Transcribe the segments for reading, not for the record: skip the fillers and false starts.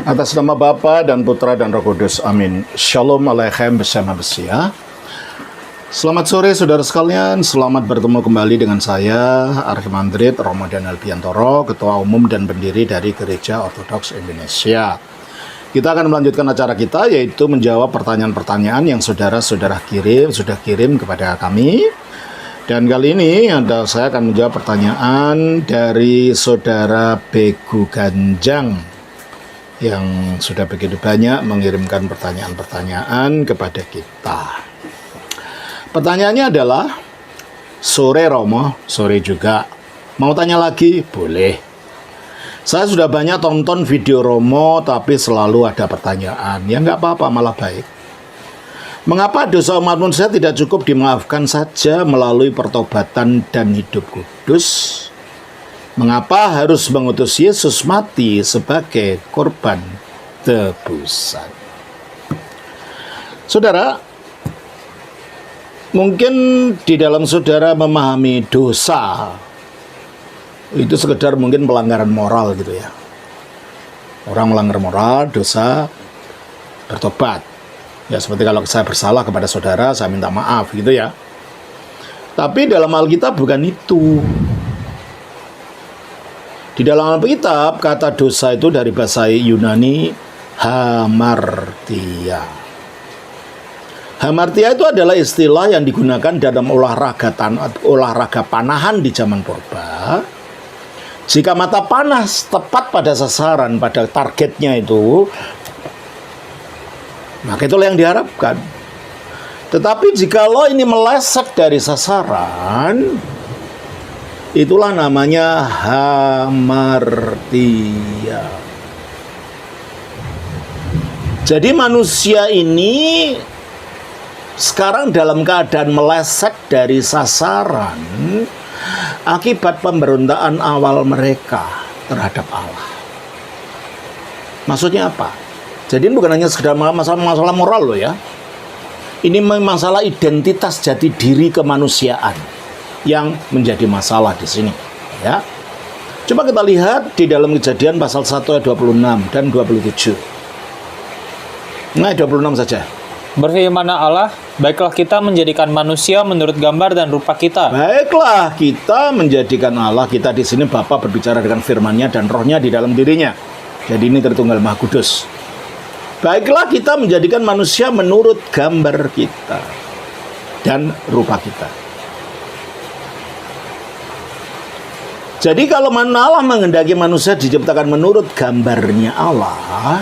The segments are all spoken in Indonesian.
Atas nama Bapa dan Putra dan Roh Kudus, amin. Shalom Aleichem bersama Mesia. Selamat sore saudara sekalian, selamat bertemu kembali dengan saya, Archimandrit Romo Daniel Biantoro, Ketua Umum dan Pendiri dari Gereja Ortodoks Indonesia. Kita akan melanjutkan acara kita, yaitu menjawab pertanyaan-pertanyaan yang saudara-saudara sudah kirim kepada kami. Dan kali ini saya akan menjawab pertanyaan dari saudara Begu Ganjang yang sudah begitu banyak mengirimkan pertanyaan-pertanyaan kepada kita. Pertanyaannya adalah, sore Romo, sore juga. Mau tanya lagi? Boleh. Saya sudah banyak tonton video Romo, tapi selalu ada pertanyaan. Ya nggak apa-apa, malah baik. Mengapa dosa umat manusia tidak cukup dimaafkan saja melalui pertobatan dan hidup kudus? Mengapa harus mengutus Yesus mati sebagai korban tebusan? Saudara, mungkin di dalam saudara memahami dosa itu sekedar mungkin pelanggaran moral gitu ya. Orang melanggar moral, dosa, bertobat. Ya seperti kalau saya bersalah kepada saudara, saya minta maaf gitu ya. Tapi dalam Alkitab bukan itu. Di dalam Alkitab, kata dosa itu dari bahasa Yunani hamartia. Hamartia itu adalah istilah yang digunakan dalam olahraga panahan di zaman purba. Jika mata panah tepat pada sasaran, pada targetnya itu, maka itulah yang diharapkan. Tetapi jikalau ini meleset dari sasaran, itulah namanya hamartia. Jadi manusia ini sekarang dalam keadaan meleset dari sasaran akibat pemberontakan awal mereka terhadap Allah. Maksudnya apa? Jadi ini bukan hanya sekedar masalah moral loh ya. Ini masalah identitas jati diri kemanusiaan yang menjadi masalah di sini ya. Coba kita lihat di dalam Kejadian pasal 1 ayat 26 dan 27. Nah, 26 saja. Berfirman Allah, baiklah kita menjadikan manusia menurut gambar dan rupa kita. Baiklah kita menjadikan Allah, kita di sini Bapa berbicara dengan firman-Nya dan rohnya di dalam dirinya. Jadi ini Tritunggal Maha Kudus. Baiklah kita menjadikan manusia menurut gambar kita dan rupa kita. Jadi kalau Allah menghendaki manusia diciptakan menurut gambarnya Allah,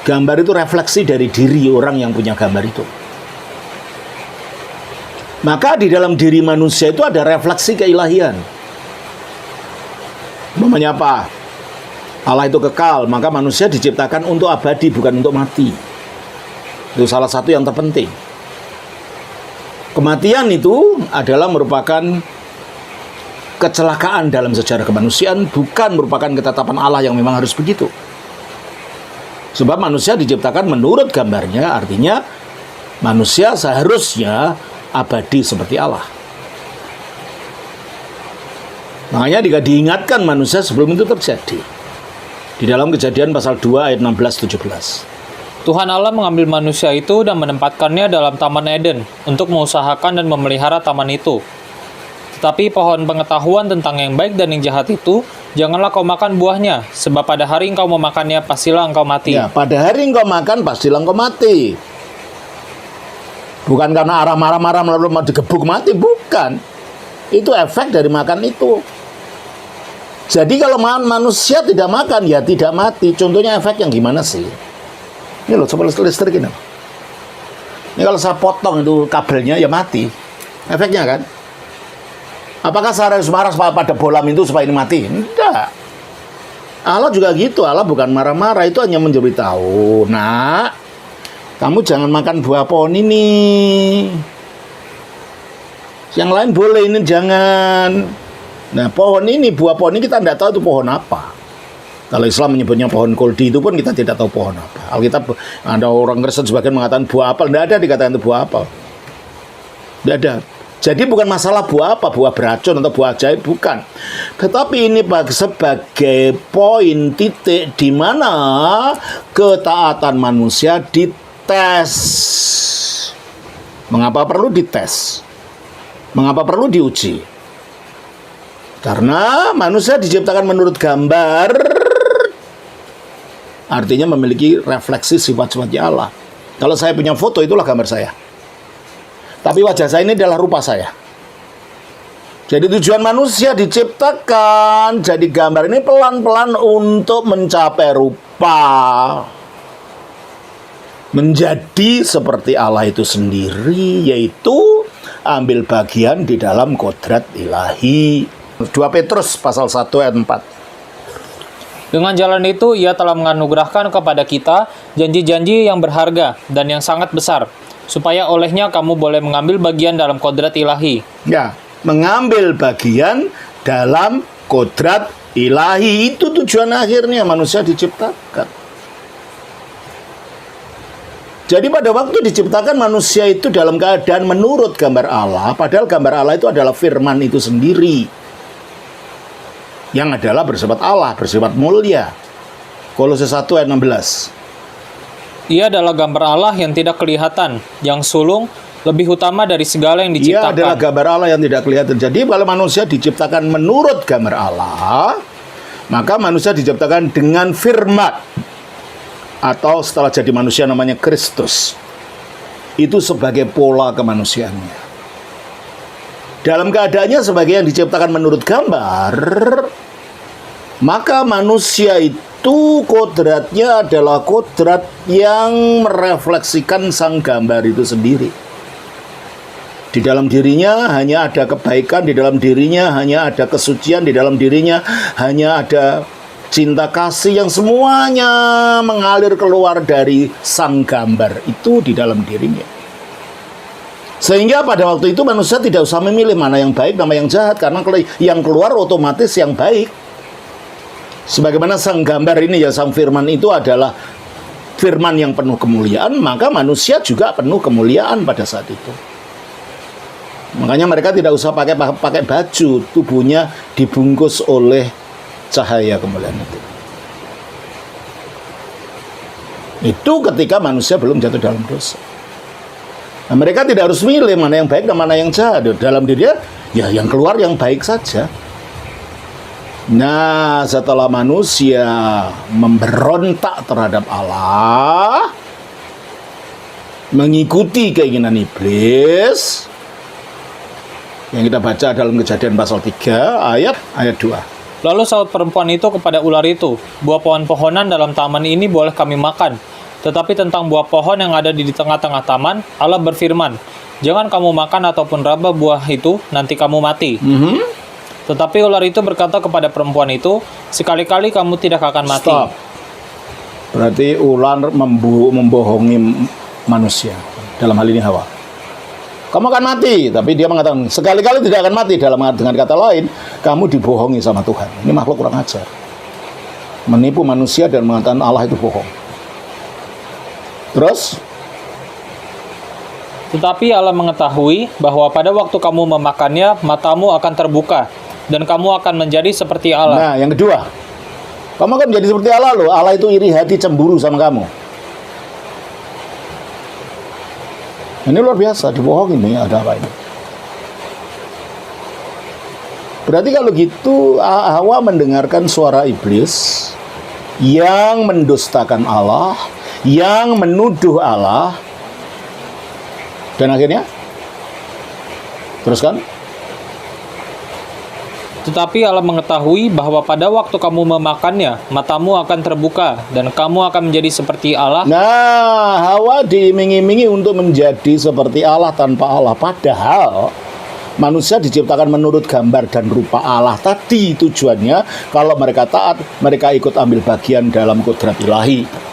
gambar itu refleksi dari diri orang yang punya gambar itu. Maka di dalam diri manusia itu ada refleksi keilahian. Namanya apa? Allah itu kekal, maka manusia diciptakan untuk abadi, bukan untuk mati. Itu salah satu yang terpenting. Kematian itu adalah merupakan kecelakaan dalam sejarah kemanusiaan, bukan merupakan ketetapan Allah yang memang harus begitu. Sebab manusia diciptakan menurut gambarnya, artinya manusia seharusnya abadi seperti Allah. Makanya diingatkan manusia sebelum itu terjadi. Di dalam Kejadian pasal 2 ayat 16-17. Tuhan Allah mengambil manusia itu dan menempatkannya dalam Taman Eden untuk mengusahakan dan memelihara taman itu. Tetapi pohon pengetahuan tentang yang baik dan yang jahat itu, janganlah kau makan buahnya, sebab pada hari engkau memakannya, pastilah engkau mati. Ya, pada hari engkau makan, pastilah engkau mati. Bukan karena arah marah-marah lalu mau digebuk mati, bukan. Itu efek dari makan itu. Jadi kalau manusia tidak makan, ya tidak mati. Contohnya efek yang gimana sih? Ini loh, coba listrik ini. Ini kalau saya potong itu kabelnya, ya mati. Efeknya kan? Apakah saya harus marah pada bolam itu supaya ini mati? Tidak. Allah juga gitu. Allah bukan marah-marah. Itu hanya memberitahu. Nah, kamu jangan makan buah pohon ini. Yang lain boleh, ini jangan. Nah, pohon ini, buah pohon ini kita tidak tahu itu pohon apa. Kalau Islam menyebutnya pohon koldi, itu pun kita tidak tahu pohon apa. Alkitab, ada orang Kristen sebagian mengatakan buah apel. Tidak ada dikatakan itu buah apel. Tidak ada. Jadi bukan masalah buah apa, buah beracun atau buah ajaib, bukan. Tetapi ini sebagai poin titik di mana ketaatan manusia dites. Mengapa perlu dites? Mengapa perlu diuji? Karena manusia diciptakan menurut gambar, artinya memiliki refleksi sifat-sifatnya Allah. Kalau saya punya foto, itulah gambar saya. Tapi wajah saya ini adalah rupa saya. Jadi tujuan manusia diciptakan jadi gambar ini pelan-pelan untuk mencapai rupa. Menjadi seperti Allah itu sendiri, yaitu ambil bagian di dalam kodrat ilahi. 2 Petrus pasal 1 ayat 4. Dengan jalan itu, ia telah menganugerahkan kepada kita janji-janji yang berharga dan yang sangat besar, supaya olehnya kamu boleh mengambil bagian dalam kodrat ilahi. Ya, mengambil bagian dalam kodrat ilahi. Itu tujuan akhirnya manusia diciptakan. Jadi pada waktu diciptakan manusia itu dalam keadaan menurut gambar Allah, padahal gambar Allah itu adalah firman itu sendiri, yang adalah bersifat Allah, bersifat mulia. Kolose 1 ayat 16. Ia adalah gambar Allah yang tidak kelihatan, yang sulung, lebih utama dari segala yang Ia adalah diciptakan. gambar Allah yang tidak kelihatan. Jadi kalau manusia diciptakan menurut gambar Allah, maka manusia diciptakan dengan firman. Atau setelah jadi manusia namanya Kristus. Itu sebagai pola kemanusiaannya. Dalam keadaannya sebagai yang diciptakan menurut gambar, maka manusia itu kodratnya adalah kodrat yang merefleksikan sang gambar itu sendiri. Di dalam dirinya hanya ada kebaikan, di dalam dirinya hanya ada kesucian, di dalam dirinya hanya ada cinta kasih yang semuanya mengalir keluar dari sang gambar itu di dalam dirinya. Sehingga pada waktu itu manusia tidak usah memilih mana yang baik, mana yang jahat, karena yang keluar otomatis yang baik. Sebagaimana sang gambar ini ya, sang firman itu adalah firman yang penuh kemuliaan, maka manusia juga penuh kemuliaan pada saat itu. Makanya mereka tidak usah pakai baju, tubuhnya dibungkus oleh cahaya kemuliaan itu. Itu ketika manusia belum jatuh dalam dosa. Nah, mereka tidak harus milih mana yang baik dan mana yang jahat. Dalam dirinya, ya yang keluar yang baik saja. Nah, setelah manusia memberontak terhadap Allah, mengikuti keinginan iblis, yang kita baca dalam Kejadian pasal 3 ayat 2. Lalu saut perempuan itu kepada ular itu, buah pohon-pohonan dalam taman ini boleh kami makan. Tetapi tentang buah pohon yang ada di tengah-tengah taman, Allah berfirman, jangan kamu makan ataupun raba buah itu, nanti kamu mati. Tetapi ular itu berkata kepada perempuan itu, sekali-kali kamu tidak akan mati. Stop. Berarti ular membohongi manusia. Dalam hal ini Hawa. Kamu akan mati, tapi dia mengatakan sekali-kali tidak akan mati. Dengan kata lain, kamu dibohongi sama Tuhan. Ini makhluk kurang ajar, menipu manusia dan mengatakan Allah itu bohong. Terus, tetapi Allah mengetahui bahwa pada waktu kamu memakannya, matamu akan terbuka dan kamu akan menjadi seperti Allah. nah yang kedua, kamu akan menjadi seperti Allah loh. Allah itu iri hati, cemburu sama kamu. Ini luar biasa, dibohongin nih, ada apa ini? Berarti kalau gitu Hawa mendengarkan suara iblis yang mendustakan Allah, yang menuduh Allah, dan akhirnya teruskan. Tetapi Allah mengetahui bahwa pada waktu kamu memakannya, matamu akan terbuka dan kamu akan menjadi seperti Allah. Nah, Hawa diiming-imingi untuk menjadi seperti Allah tanpa Allah. Padahal manusia diciptakan menurut gambar dan rupa Allah. Tadi tujuannya kalau mereka taat, mereka ikut ambil bagian dalam kodrat ilahi.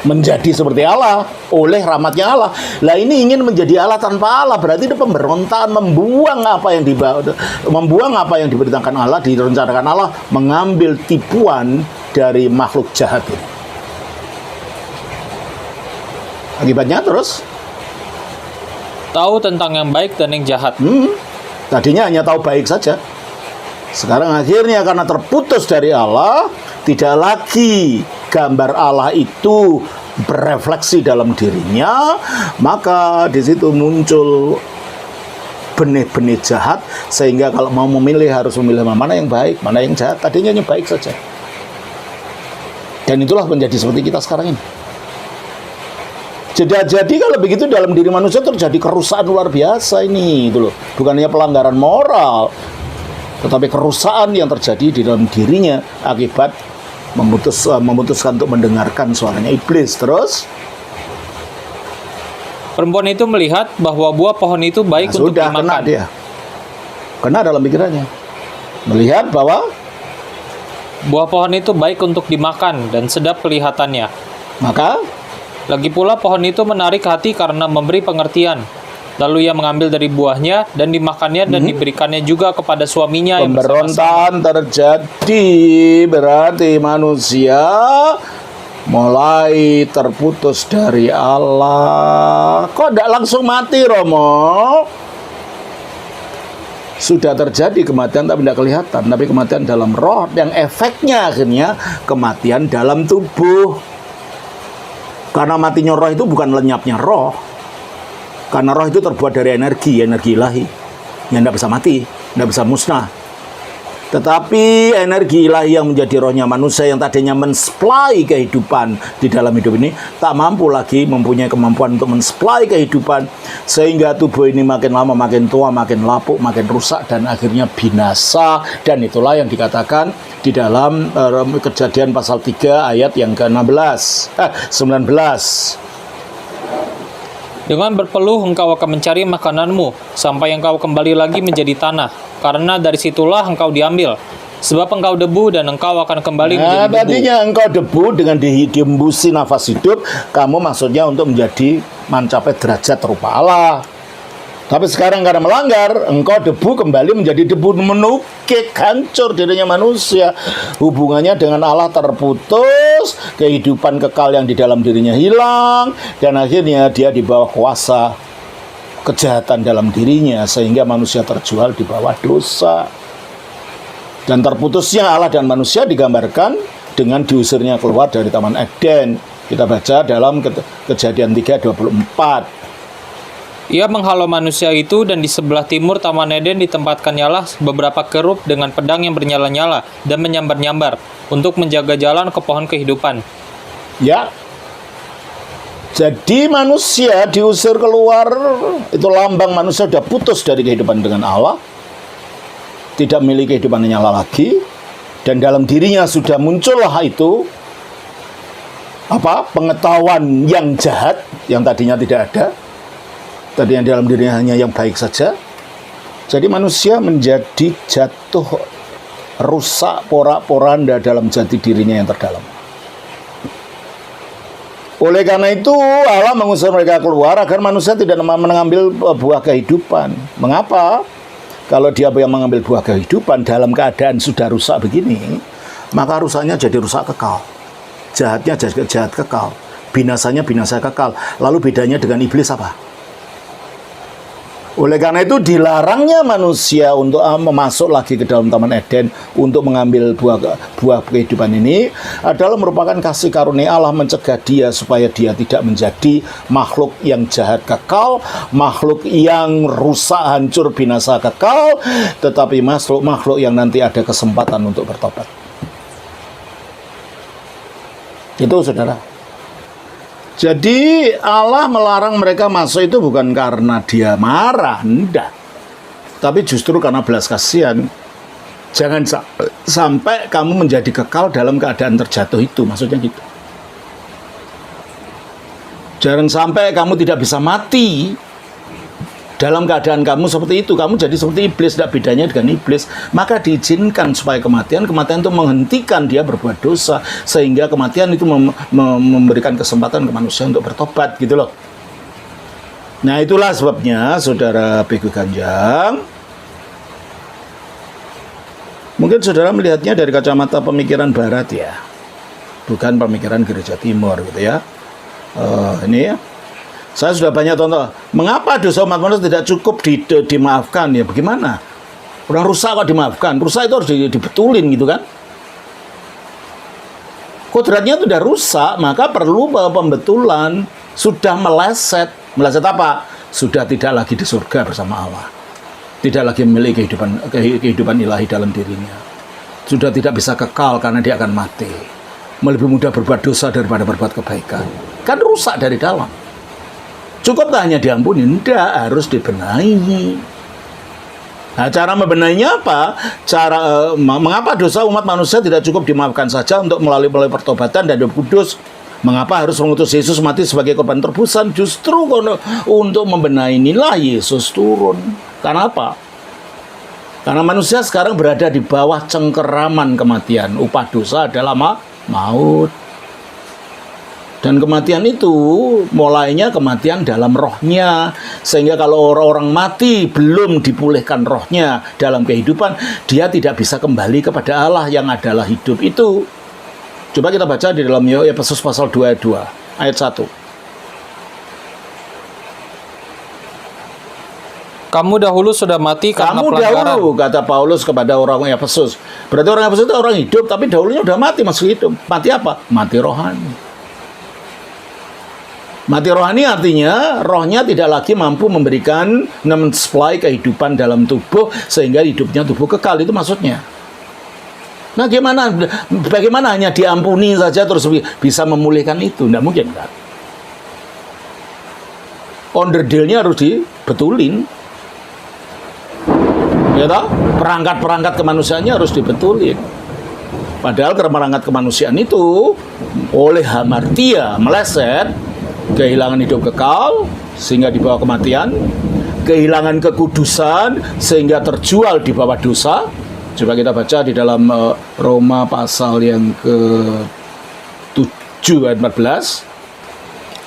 Menjadi seperti Allah oleh rahmatnya Allah. Lah ini ingin menjadi Allah tanpa Allah, berarti itu pemberontakan, membuang apa yang diberitakan Allah, direncanakan Allah, mengambil tipuan dari makhluk jahat ini. Akibatnya terus tahu tentang yang baik dan yang jahat. Tadinya hanya tahu baik saja. Sekarang akhirnya karena terputus dari Allah, tidak lagi gambar Allah itu berefleksi dalam dirinya, maka di situ muncul benih-benih jahat, sehingga kalau mau memilih harus memilih mana yang baik, mana yang jahat. Tadinya hanya baik saja. Dan itulah menjadi seperti kita sekarang ini. Jadi kalau begitu dalam diri manusia terjadi kerusakan luar biasa ini, itu loh. Bukan hanya pelanggaran moral, tetapi kerusakan yang terjadi di dalam dirinya akibat memutuskan untuk mendengarkan suaranya iblis. Terus perempuan itu melihat bahwa buah pohon itu baik untuk sudah dimakan. kena dia. Kena dalam pikirannya. Melihat bahwa Buah pohon itu baik untuk dimakan dan sedap kelihatannya. maka Lagi pula pohon itu menarik hati karena memberi pengertian. Lalu ia mengambil dari buahnya dan dimakannya dan diberikannya juga kepada suaminya yang bersama-sama. pemberontakan terjadi, berarti manusia mulai terputus dari Allah. Kok tidak langsung mati, Romo? Sudah terjadi kematian tapi tidak kelihatan, tapi kematian dalam roh yang efeknya akhirnya kematian dalam tubuh. Karena matinya roh itu bukan lenyapnya roh. Karena roh itu terbuat dari energi ilahi yang tidak bisa mati, tidak bisa musnah. Tetapi energi ilahi yang menjadi rohnya manusia yang tadinya mensuplai kehidupan di dalam hidup ini tak mampu lagi mempunyai kemampuan untuk mensuplai kehidupan, sehingga tubuh ini makin lama makin tua, makin lapuk, makin rusak dan akhirnya binasa. Dan itulah yang dikatakan di dalam Kejadian pasal 3 ayat yang ke-19. Dengan berpeluh engkau akan mencari makananmu, sampai engkau kembali lagi menjadi tanah, karena dari situlah engkau diambil. Sebab engkau debu dan engkau akan kembali menjadi debu. Tadinya engkau debu dengan dihembusi nafas hidup, kamu maksudnya untuk menjadi mencapai derajat rupa Allah. Tapi sekarang karena melanggar, engkau debu kembali menjadi debu, menukik, hancur dirinya manusia. Hubungannya dengan Allah terputus, kehidupan kekal yang di dalam dirinya hilang, dan akhirnya dia di bawah kuasa kejahatan dalam dirinya, sehingga manusia terjual di bawah dosa. Dan terputusnya Allah dan manusia digambarkan dengan diusirnya keluar dari Taman Eden. Kita baca dalam Kejadian 3:24. Ia menghalau manusia itu, dan di sebelah timur Taman Eden ditempatkannya beberapa kerub dengan pedang yang bernyala-nyala dan menyambar-nyambar untuk menjaga jalan ke pohon kehidupan. Ya, jadi manusia diusir keluar, itu lambang manusia sudah putus dari kehidupan dengan Allah, tidak memiliki kehidupan yang nyala lagi, dan dalam dirinya sudah muncullah itu pengetahuan yang jahat yang tadinya tidak ada. Tadinya dalam dirinya hanya yang baik saja. Jadi manusia menjadi jatuh rusak porak-poranda dalam jati dirinya yang terdalam. Oleh karena itu Allah mengusir mereka keluar agar manusia tidak mengambil buah kehidupan. Mengapa? Kalau dia yang mengambil buah kehidupan dalam keadaan sudah rusak begini, maka rusaknya jadi rusak kekal. Jahatnya jadi jahat kekal. Binasanya binasa kekal. Lalu bedanya dengan iblis apa? Oleh karena itu dilarangnya manusia untuk masuk lagi ke dalam Taman Eden untuk mengambil buah kehidupan ini adalah merupakan kasih karunia Allah mencegah dia supaya dia tidak menjadi makhluk yang jahat kekal, makhluk yang rusak, hancur, binasa kekal, tetapi makhluk yang nanti ada kesempatan untuk bertobat. Itu saudara. Jadi Allah melarang mereka masuk itu bukan karena dia marah, enggak. Tapi justru karena belas kasihan. Jangan sampai kamu menjadi kekal dalam keadaan terjatuh itu, maksudnya gitu. Jangan sampai kamu tidak bisa mati dalam keadaan kamu seperti itu. Kamu jadi seperti iblis, tidak bedanya dengan iblis. Maka diizinkan supaya kematian itu menghentikan dia berbuat dosa, sehingga kematian itu memberikan kesempatan ke manusia untuk bertobat, gitu loh. Nah itulah sebabnya saudara Bego Ganjang, mungkin saudara melihatnya dari kacamata pemikiran barat ya, bukan pemikiran gereja timur gitu ya. Ini ya, Saya sudah banyak contoh. Mengapa dosa umat manusia tidak cukup dimaafkan? Ya bagaimana? Orang rusak kok dimaafkan? Rusak itu harus dibetulin gitu kan? Kodratnya itu sudah rusak, maka perlu pembetulan. Sudah meleset. Meleset apa? Sudah tidak lagi di surga bersama Allah. Tidak lagi memiliki kehidupan ilahi dalam dirinya. Sudah tidak bisa kekal karena dia akan mati. Lebih mudah berbuat dosa daripada berbuat kebaikan. Kan rusak dari dalam. Cukup tak hanya diampuni? Tidak, harus dibenahi. Nah, cara membenahinya apa? Mengapa dosa umat manusia tidak cukup dimaafkan saja untuk melalui pertobatan dan hidup kudus? Mengapa harus mengutus Yesus mati sebagai korban tebusan? Justru untuk membenahi inilah Yesus turun. Karena apa? Karena manusia sekarang berada di bawah cengkeraman kematian. Upah dosa adalah maut. Dan kematian itu mulainya kematian dalam rohnya. Sehingga kalau orang mati belum dipulihkan rohnya dalam kehidupan, dia tidak bisa kembali kepada Allah yang adalah hidup itu. Coba kita baca di dalam Efesus pasal 2 ayat 1. Kamu dahulu sudah mati karena pelanggaran. Dahulu, kata Paulus kepada orang Efesus. Berarti orang Efesus itu orang hidup, tapi dahulunya udah mati, masih hidup. Mati apa? Mati rohani. Mati rohani artinya rohnya tidak lagi mampu memberikan, mensuplai kehidupan dalam tubuh sehingga hidupnya tubuh kekal, itu maksudnya. Nah, bagaimana hanya diampuni saja terus bisa memulihkan itu? Tidak mungkin kan? Onderdilnya harus dibetulin. Ya toh? Perangkat-perangkat kemanusiaannya harus dibetulin. Padahal perangkat kemanusiaan itu oleh hamartia meleset, kehilangan hidup kekal sehingga dibawa kematian, kehilangan kekudusan sehingga terjual di bawah dosa. Coba kita baca di dalam Roma pasal yang ke-7 ayat 14.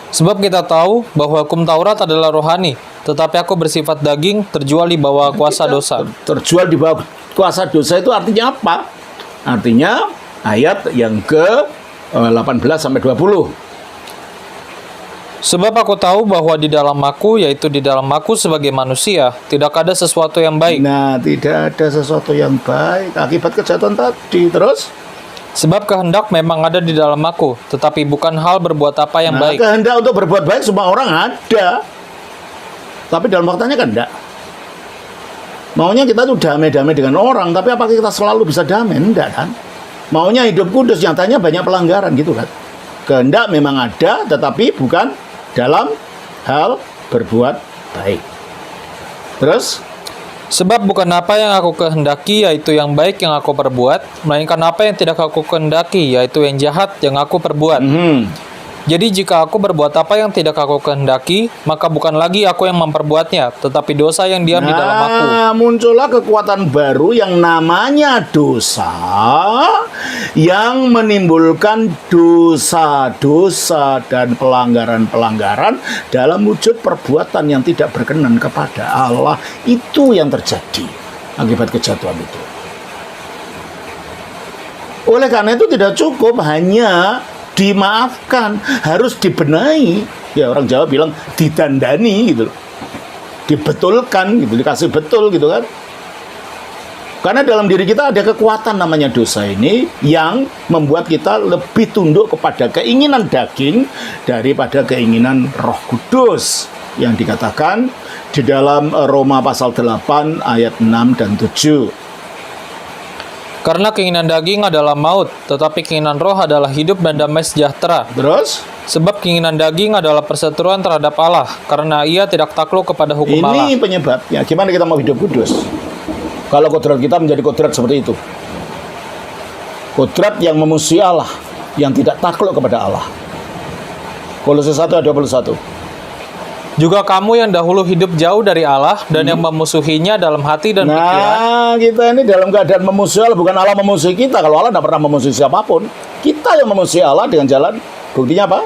Sebab kita tahu bahwa hukum Taurat adalah rohani, tetapi aku bersifat daging, terjual di bawah kuasa dosa. Terjual di bawah kuasa dosa itu artinya apa? Artinya ayat yang ke-18 sampai 20. Sebab aku tahu bahwa di dalam aku, yaitu di dalam aku sebagai manusia, tidak ada sesuatu yang baik. Nah, tidak ada sesuatu yang baik akibat kejahatan tadi. Terus? Sebab kehendak memang ada di dalam aku, tetapi bukan hal berbuat apa yang baik. Kehendak untuk berbuat baik semua orang ada. Tapi dalam faktanya kan enggak. Maunya kita tuh damai-damai dengan orang, tapi apakah kita selalu bisa damai? Enggak kan? Maunya hidup kudus, nyatanya banyak pelanggaran gitu kan. Kehendak memang ada, tetapi bukan dalam hal berbuat baik. Terus? Sebab bukan apa yang aku kehendaki, yaitu yang baik yang aku perbuat, melainkan apa yang tidak aku kehendaki, yaitu yang jahat yang aku perbuat. Jadi jika aku berbuat apa yang tidak aku kehendaki, maka bukan lagi aku yang memperbuatnya, tetapi dosa yang diam di dalam aku. Muncullah kekuatan baru yang namanya dosa, yang menimbulkan dosa-dosa dan pelanggaran-pelanggaran dalam wujud perbuatan yang tidak berkenan kepada Allah. Itu yang terjadi akibat kejatuhan itu. Oleh karena itu tidak cukup hanya dimaafkan, harus dibenahi. Ya, orang Jawa bilang didandani gitu loh. Dibetulkan gitu, dikasih betul gitu kan. Karena dalam diri kita ada kekuatan namanya dosa ini yang membuat kita lebih tunduk kepada keinginan daging daripada keinginan Roh Kudus yang dikatakan di dalam Roma pasal 8 ayat 6 dan 7. Karena keinginan daging adalah maut, tetapi keinginan roh adalah hidup dan damai sejahtera. Terus? Sebab keinginan daging adalah perseteruan terhadap Allah, karena ia tidak takluk kepada hukum Allah. Ini penyebabnya. Gimana kita mau hidup kudus? Kalau kodrat kita menjadi kodrat seperti itu. Kodrat yang memusuhi Allah, yang tidak takluk kepada Allah. Kolose 1 ayat 21. Juga kamu yang dahulu hidup jauh dari Allah dan yang memusuhinya dalam hati dan pikiran. Nah, kita ini dalam keadaan memusuhi Allah, bukan Allah memusuhi kita. Kalau Allah tidak pernah memusuhi siapapun. Kita yang memusuhi Allah dengan jalan. Buktinya apa?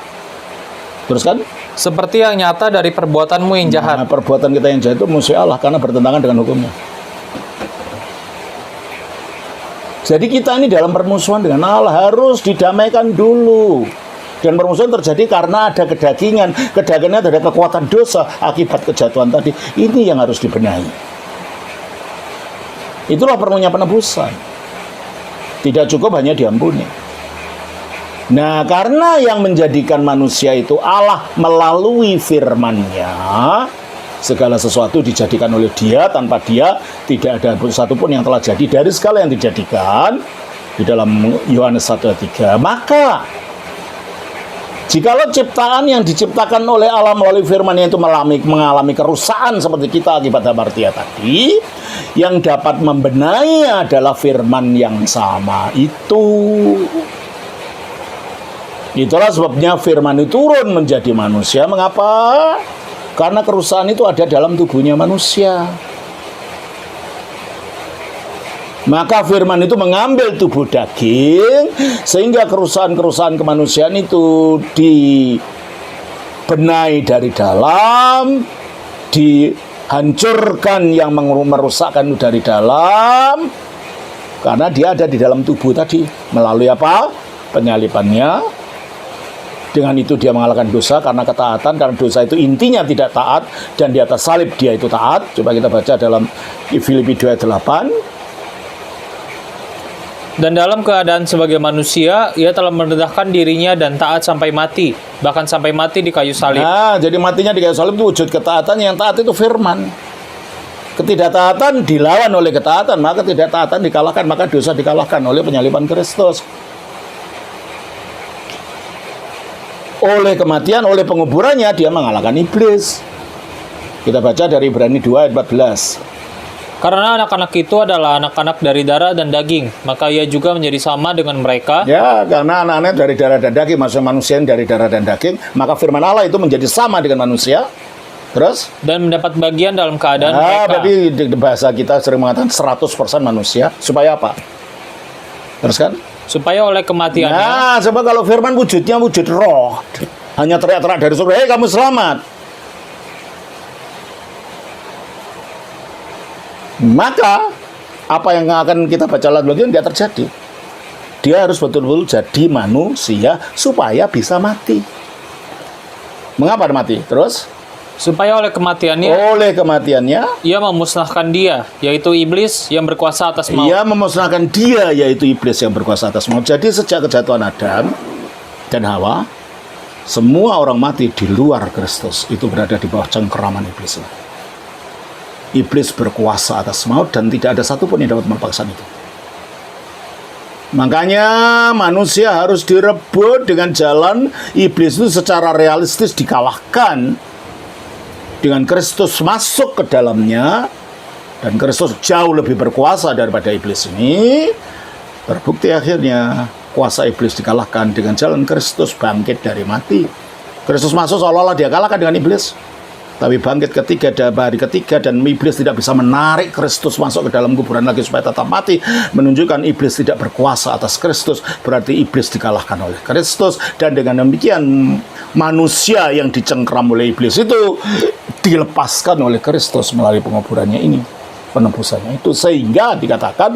Teruskan. Seperti yang nyata dari perbuatanmu yang jahat. Nah, perbuatan kita yang jahat itu memusuhi Allah karena bertentangan dengan hukumnya. Jadi kita ini dalam permusuhan dengan Allah harus didamaikan dulu. Dan permusuhan terjadi karena ada kedagingan. Kedagingan ada kekuatan dosa akibat kejatuhan tadi. Ini yang harus dibenahi. Itulah perlunya penebusan. Tidak cukup hanya diampuni. Nah, karena yang menjadikan manusia itu Allah melalui firman-Nya, segala sesuatu dijadikan oleh Dia, tanpa Dia tidak ada satupun yang telah jadi dari segala yang dijadikan di dalam Yohanes 1 ayat 3. Maka jikalau ciptaan yang diciptakan oleh Allah melalui firman-Nya itu mengalami kerusakan seperti kita akibat hamartia tadi, yang dapat membenahi adalah firman yang sama itu. Itulah sebabnya firman itu turun menjadi manusia. Mengapa? Karena kerusakan itu ada dalam tubuhnya manusia. Maka firman itu mengambil tubuh daging, sehingga kerusakan-kerusakan kemanusiaan itu dibenahi dari dalam, dihancurkan yang merusakkan itu dari dalam, karena dia ada di dalam tubuh tadi. Melalui apa? Penyalipannya. Dengan itu dia mengalahkan dosa karena ketaatan, karena dosa itu intinya tidak taat, dan di atas salib dia itu taat. Coba kita baca dalam Filipi 2 ayat 8. Dan dalam keadaan sebagai manusia, ia telah merendahkan dirinya dan taat sampai mati, bahkan sampai mati di kayu salib. Nah, jadi matinya di kayu salib itu wujud ketaatan. Yang taat itu firman. Ketidaktaatan dilawan oleh ketaatan, maka ketidaktaatan dikalahkan, maka dosa dikalahkan oleh penyaliban Kristus. Oleh kematian, oleh penguburannya, dia mengalahkan iblis. Kita baca dari Ibrani 2 ayat 14. Karena anak-anak itu adalah anak-anak dari darah dan daging, maka ia juga menjadi sama dengan mereka. Ya, karena anak-anak dari darah dan daging, maksudnya manusia yang dari darah dan daging, maka firman Allah itu menjadi sama dengan manusia. Terus? Dan mendapat bagian dalam keadaan mereka. Berarti di bahasa kita sering mengatakan 100% manusia. Supaya apa? Terus kan? Supaya oleh kematiannya. Nah, sebab kalau firman wujudnya wujud roh. Hanya teriak-teriak dari surga, "Hei, kamu selamat." Maka apa yang akan kita baca lagi tidak terjadi. Dia harus betul-betul jadi manusia supaya bisa mati. Mengapa dia mati? Terus? Supaya oleh kematiannya ia memusnahkan dia, yaitu iblis yang berkuasa atas maut. Ia memusnahkan dia, yaitu iblis yang berkuasa atas maut. Jadi sejak kejatuhan Adam dan Hawa, semua orang mati di luar Kristus itu berada di bawah cengkeraman iblis. Iblis berkuasa atas maut dan tidak ada satupun yang dapat melepaskan itu. Makanya manusia harus direbut dengan jalan iblis itu secara realistis dikalahkan dengan Kristus masuk ke dalamnya, dan Kristus jauh lebih berkuasa daripada iblis ini. Terbukti akhirnya kuasa iblis dikalahkan dengan jalan Kristus bangkit dari mati. Kristus masuk seolah-olah dia kalahkan dengan iblis, tapi bangkit hari ketiga, dan iblis tidak bisa menarik Kristus masuk ke dalam kuburan lagi supaya tetap mati, menunjukkan iblis tidak berkuasa atas Kristus. Berarti iblis dikalahkan oleh Kristus, dan dengan demikian manusia yang dicengkram oleh iblis itu dilepaskan oleh Kristus melalui penguburannya ini, penebusannya itu, sehingga dikatakan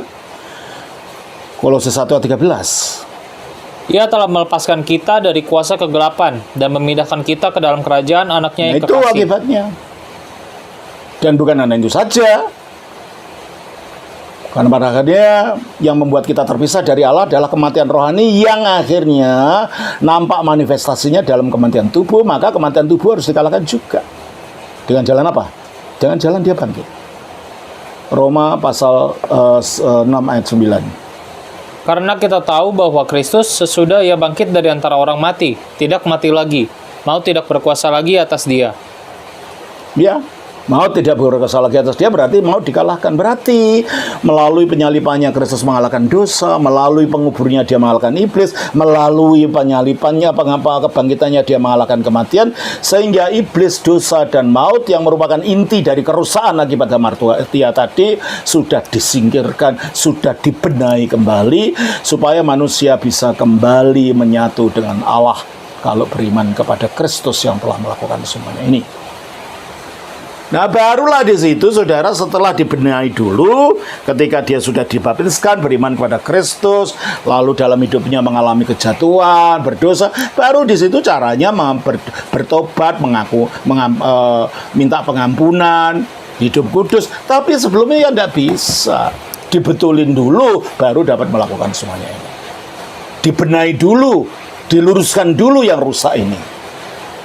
Kolose 1 ayat 13. Ia telah melepaskan kita dari kuasa kegelapan dan memindahkan kita ke dalam kerajaan anaknya yang itu kekasih. akibatnya. Dan bukan hanya itu saja. Karena pada akhirnya yang membuat kita terpisah dari Allah adalah kematian rohani yang akhirnya nampak manifestasinya dalam kematian tubuh. Maka kematian tubuh harus dikalahkan juga. Dengan jalan apa? Dengan jalan dia bangkit. Roma pasal 6 ayat 9. Karena kita tahu bahwa Kristus sesudah ia bangkit dari antara orang mati, tidak mati lagi, maut tidak berkuasa lagi atas dia. Ya, maut tidak berkuasa lagi atas dia, berarti maut dikalahkan. Berarti melalui penyalipannya Kristus mengalahkan dosa, melalui penguburnya dia mengalahkan iblis, melalui penyalipannya, kebangkitannya dia mengalahkan kematian, sehingga iblis, dosa, dan maut yang merupakan inti dari kerusakan akibat hamartia tadi sudah disingkirkan, sudah dibenahi kembali, supaya manusia bisa kembali menyatu dengan Allah kalau beriman kepada Kristus yang telah melakukan semuanya ini. Nah, barulah di situ saudara setelah dibenahi dulu, ketika dia sudah dibaptiskan, beriman kepada Kristus, lalu dalam hidupnya mengalami kejatuhan, berdosa, baru di situ caranya bertobat, minta pengampunan, hidup kudus. Tapi sebelumnya ya tidak bisa. Dibetulin dulu, baru dapat melakukan semuanya ini. Dibenahi dulu, diluruskan dulu yang rusak ini,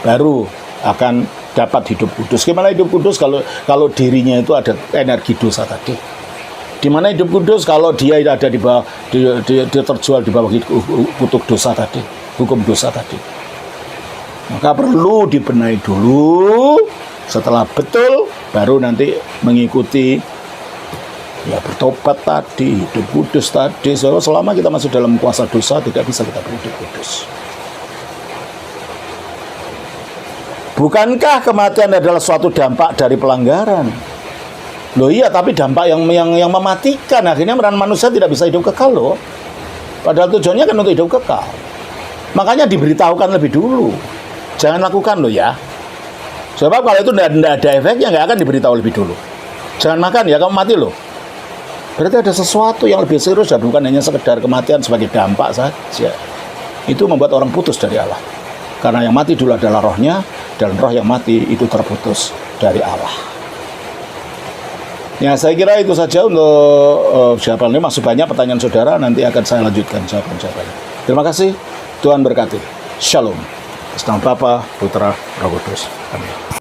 baru akan dapat hidup kudus. Gimana hidup kudus kalau dirinya itu ada energi dosa tadi? Di mana hidup kudus kalau dia ada di bawah, dia terjual di bawah kutuk dosa tadi, hukum dosa tadi. Maka perlu dibenahi dulu. Setelah betul, baru nanti mengikuti ya bertobat tadi, hidup kudus tadi. So, selama kita masih dalam kuasa dosa, tidak bisa kita berhidup kudus. Bukankah kematian adalah suatu dampak dari pelanggaran? Loh iya, tapi dampak yang mematikan. Akhirnya manusia tidak bisa hidup kekal loh. Padahal tujuannya kan untuk hidup kekal. Makanya diberitahukan lebih dulu. Jangan lakukan loh ya. Sebab kalau itu tidak ada efeknya, nggak akan diberitahu lebih dulu. Jangan makan ya, kamu mati loh. Berarti ada sesuatu yang lebih serius dan bukan hanya sekedar kematian sebagai dampak saja. Itu membuat orang putus dari Allah. Karena yang mati dulu adalah rohnya, dan roh yang mati itu terputus dari Allah. Ya, saya kira itu saja untuk jawaban ini. Masih banyak pertanyaan saudara, nanti akan saya lanjutkan jawaban-jawabannya. Terima kasih, Tuhan berkati. Shalom. Atas nama Bapa, Putra, Roh Kudus. Amin.